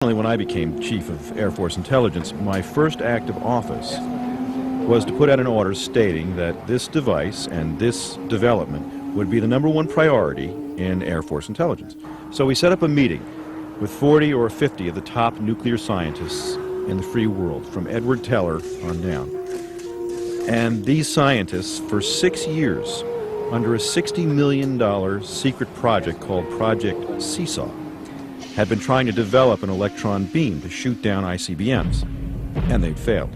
When I became Chief of Air Force Intelligence, my first act of office was to put out an order stating that this device and this development would be the #1 priority in Air Force Intelligence. So we set up a meeting with 40 or 50 of the top nuclear scientists in the free world, from Edward Teller on down. And these scientists, for 6 years, under a $60 million secret project called Project Seesaw, had been trying to develop an electron beam to shoot down ICBMs, and they'd failed.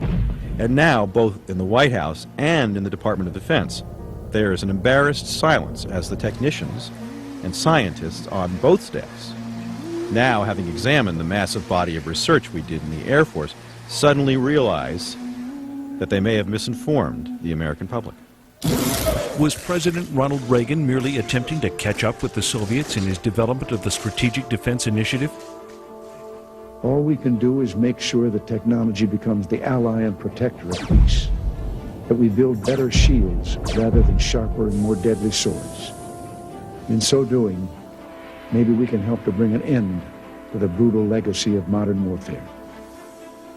And now, both in the White House and in the Department of Defense, there is an embarrassed silence as the technicians and scientists on both staffs, now having examined the massive body of research we did in the Air Force, suddenly realize that they may have misinformed the American public. Was President Ronald Reagan merely attempting to catch up with the Soviets in his development of the Strategic Defense Initiative? All we can do is make sure that technology becomes the ally and protector of peace, that we build better shields rather than sharper and more deadly swords. In so doing, maybe we can help to bring an end to the brutal legacy of modern warfare.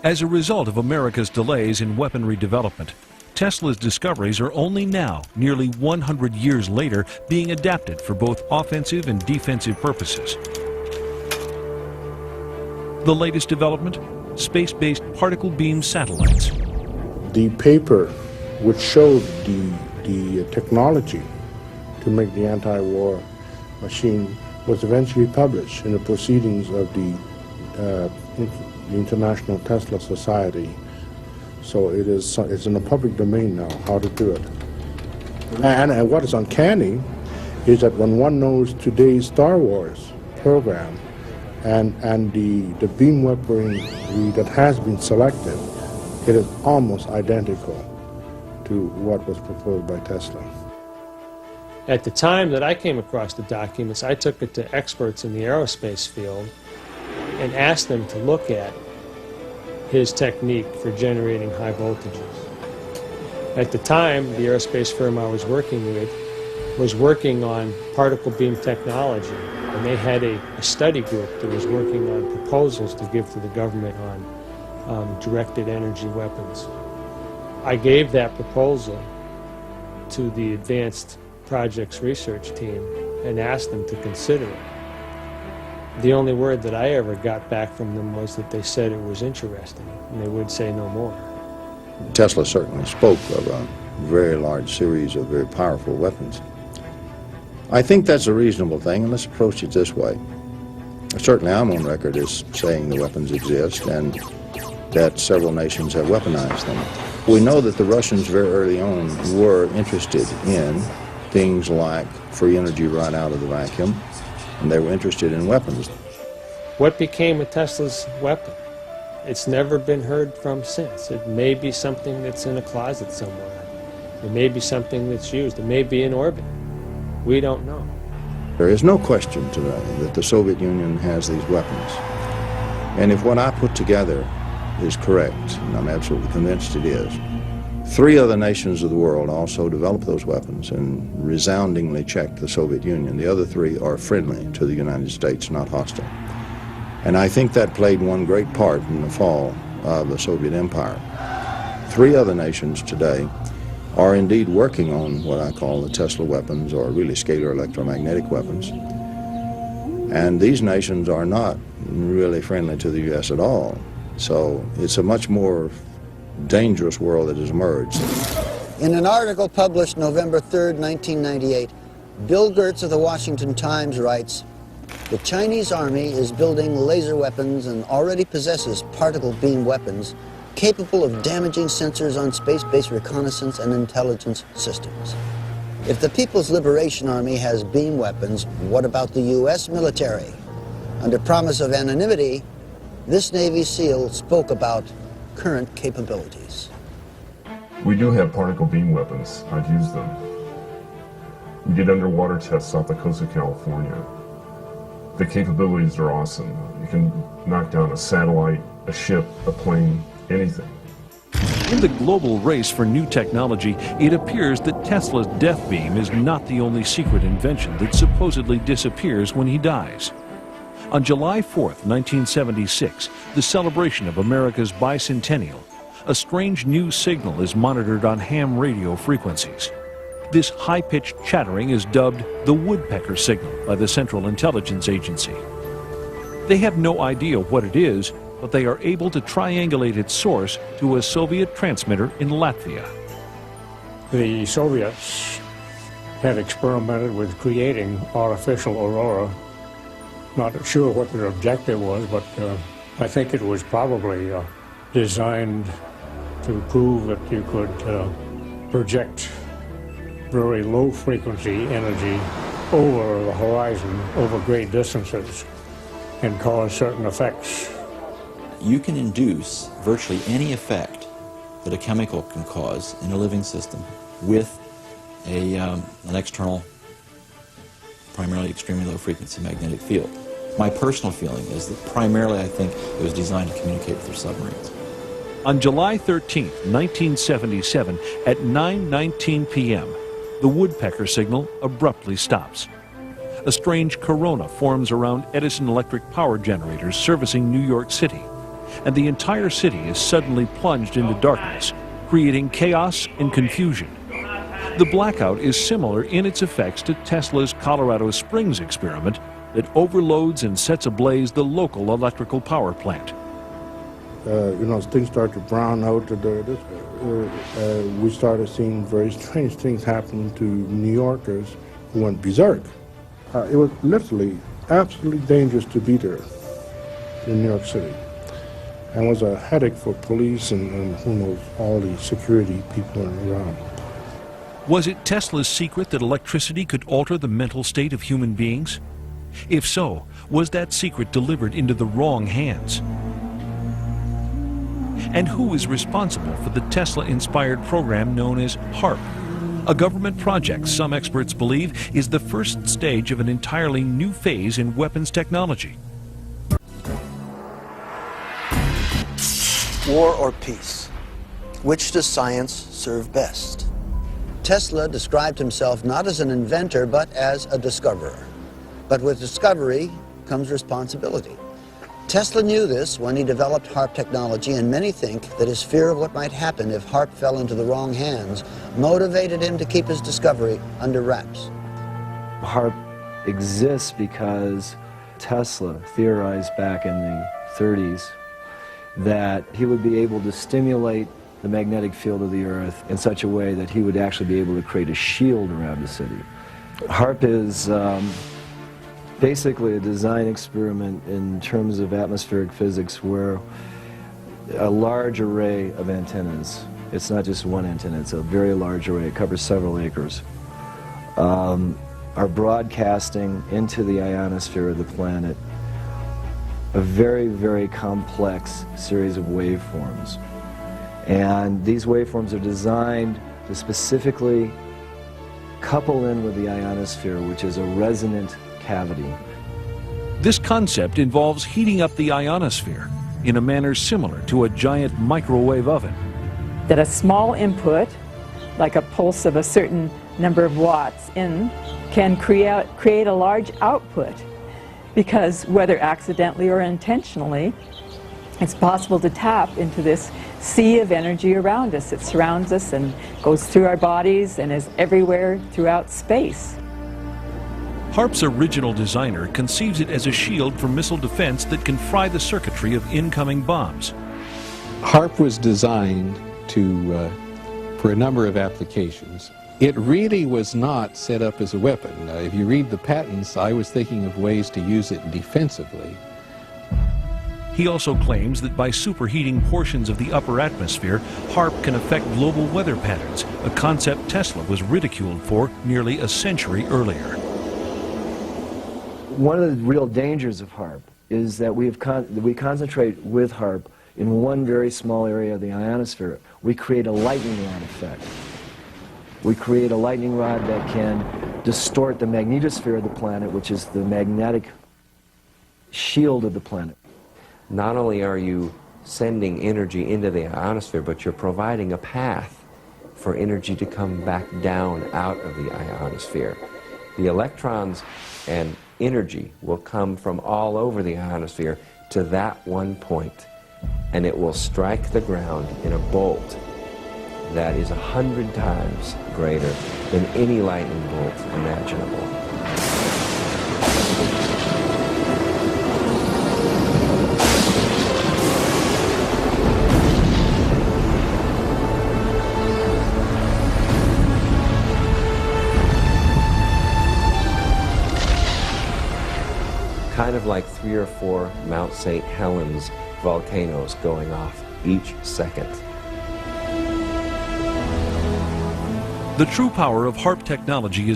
As a result of America's delays in weaponry development, Tesla's discoveries are only now, nearly 100 years later, being adapted for both offensive and defensive purposes. The latest development? Space-based particle beam satellites. The paper which showed the technology to make the anti-war machine was eventually published in the proceedings of the International Tesla Society. So it's in the public domain now, how to do it. And what is uncanny is that when one knows today's Star Wars program and the beam weaponry that has been selected, it is almost identical to what was proposed by Tesla. At the time that I came across the documents, I took it to experts in the aerospace field and asked them to look at his technique for generating high voltages. At the time, the aerospace firm I was working with was working on particle beam technology, and they had a study group that was working on proposals to give to the government on directed energy weapons. I gave that proposal to the Advanced Projects Research Team and asked them to consider it. The only word that I ever got back from them was that they said it was interesting, and they would say no more. Tesla certainly spoke of a very large series of very powerful weapons. I think that's a reasonable thing, and let's approach it this way. Certainly I'm on record as saying the weapons exist and that several nations have weaponized them. We know that the Russians very early on were interested in things like free energy right out of the vacuum, and they were interested in weapons. What became of Tesla's weapon? It's never been heard from since. It may be something that's in a closet somewhere. It may be something that's used. It may be in orbit. We don't know. There is no question today that the Soviet Union has these weapons. And if what I put together is correct, and I'm absolutely convinced it is, 3 other nations of the world also developed those weapons and resoundingly checked the Soviet Union. The other 3 are friendly to the United States, not hostile. And I think that played one great part in the fall of the Soviet Empire. 3 other nations today are indeed working on what I call the Tesla weapons, or really scalar electromagnetic weapons. And these nations are not really friendly to the U.S. at all. So it's a much more dangerous world that has emerged. In an article published November 3rd, 1998, Bill Gertz of the Washington Times writes, "The Chinese Army is building laser weapons and already possesses particle beam weapons capable of damaging sensors on space-based reconnaissance and intelligence systems. If the People's Liberation Army has beam weapons, what about the U.S. military?" Under promise of anonymity, this Navy SEAL spoke about current capabilities. We do have particle beam weapons. I've used them. We did underwater tests off the coast of California. The capabilities are awesome. You can knock down a satellite, a ship, a plane, anything. In the global race for new technology, it appears that Tesla's death beam is not the only secret invention that supposedly disappears when he dies. On July 4th, 1976, the celebration of America's bicentennial, a strange new signal is monitored on ham radio frequencies. This high-pitched chattering is dubbed the woodpecker signal by the Central Intelligence Agency. They have no idea what it is, but they are able to triangulate its source to a Soviet transmitter in Latvia. The Soviets had experimented with creating artificial aurora. Not sure what their objective was, but I think it was probably designed to prove that you could project very low frequency energy over the horizon, over great distances, and cause certain effects. You can induce virtually any effect that a chemical can cause in a living system with an external, primarily extremely low frequency magnetic field. My personal feeling is that primarily I think it was designed to communicate with their submarines. On July 13, 1977, at 9:19 p.m., the woodpecker signal abruptly stops. A strange corona forms around Edison electric power generators servicing New York City, and the entire city is suddenly plunged into darkness, creating chaos and confusion. The blackout is similar in its effects to Tesla's Colorado Springs experiment that overloads and sets ablaze the local electrical power plant. Things started to brown out. We started seeing very strange things happen to New Yorkers who went berserk. It was literally absolutely dangerous to be there in New York City, and was a headache for police and who knows, all the security people around. Was it Tesla's secret that electricity could alter the mental state of human beings? If so, was that secret delivered into the wrong hands? And who is responsible for the Tesla-inspired program known as HARP, a government project some experts believe is the first stage of an entirely new phase in weapons technology? War or peace? Which does science serve best? Tesla described himself not as an inventor, but as a discoverer. But with discovery comes responsibility. Tesla knew this when he developed HARP technology, and many think that his fear of what might happen if HARP fell into the wrong hands motivated him to keep his discovery under wraps. HARP exists because Tesla theorized back in the 30s that he would be able to stimulate the magnetic field of the Earth in such a way that he would actually be able to create a shield around the city. HARP is basically a design experiment in terms of atmospheric physics where a large array of antennas, it's not just one antenna, it's a very large array, it covers several acres, are broadcasting into the ionosphere of the planet a very, very complex series of waveforms. And these waveforms are designed to specifically couple in with the ionosphere, which is a resonant cavity. This concept involves heating up the ionosphere in a manner similar to a giant microwave oven. That a small input, like a pulse of a certain number of watts in, can create a large output, because whether accidentally or intentionally, it's possible to tap into this sea of energy around us. It surrounds us and goes through our bodies and is everywhere throughout space. HARP's original designer conceives it as a shield for missile defense that can fry the circuitry of incoming bombs. HARP was designed for a number of applications. It really was not set up as a weapon. If you read the patents, I was thinking of ways to use it defensively. He also claims that by superheating portions of the upper atmosphere, HARP can affect global weather patterns, a concept Tesla was ridiculed for nearly a century earlier. One of the real dangers of HARP is that we concentrate with HARP in one very small area of the ionosphere. We create a lightning rod effect. We create a lightning rod that can distort the magnetosphere of the planet, which is the magnetic shield of the planet. Not only are you sending energy into the ionosphere, but you're providing a path for energy to come back down out of the ionosphere. The electrons and energy will come from all over the ionosphere to that one point, and it will strike the ground in a bolt that is 100 times greater than any lightning bolt imaginable. Kind of like 3 or 4 Mount St. Helens volcanoes going off each second. The true power of HARP technology is